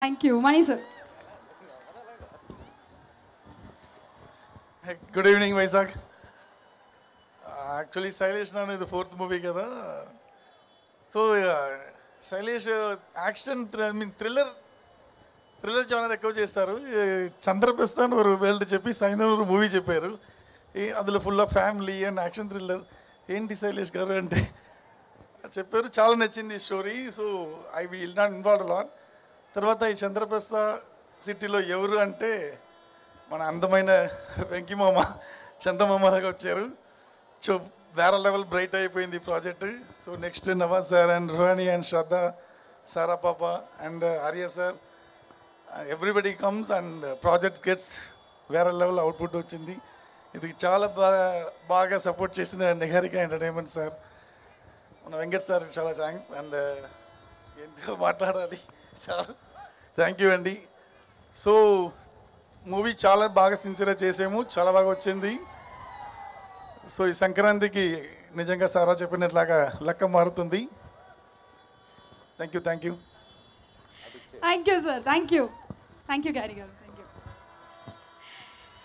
Thank you Mani sir. Good evening Vizag. Actually Shailesh నాన్న ఇది 4th movie కదా. So Shailesh action thriller genre ఎక్కువ చేస్తారు. చంద్రప్రస్థాన్ ఒక వేల్డ్ చెప్పి సైంధవ్ మూవీ చెప్పారు. అందులో full of family and action thriller. ఏంటి శైలేష్ గారు అంటే చెప్పారు, చాలా నచ్చింది ఈ story. So I will not involve lot. తర్వాత ఈ చంద్రప్రస్థ సిటీలో ఎవరు అంటే మన అందమైన వెంకిమామ చందమామలాగా వచ్చారు. సో వేరే లెవెల్ బ్రైట్ అయిపోయింది ఈ project. So next Nawaz sir and Rohani and Shraddha, Sara పాప and Arya sir, everybody comes and project gets వేరే లెవెల్ అవుట్పుట్ వచ్చింది. ఇది చాలా బాగా సపోర్ట్ చేసిన నిహారిక ఎంటర్టైన్మెంట్ సార్, మన వెంకట్ సార్ చాలా థ్యాంక్స్. అండ్ ఎందుకు మాట్లాడాలి, చాలా థ్యాంక్ యూ అండి. సో మూవీ చాలా బాగా సిన్సియర్గా చేసాము, చాలా బాగా వచ్చింది. సో ఈ సంక్రాంతికి నిజంగా సారా చెప్పినట్లాగా లెక్క మారుతుంది. Thank you thank you sir. Thank you Gary గారు.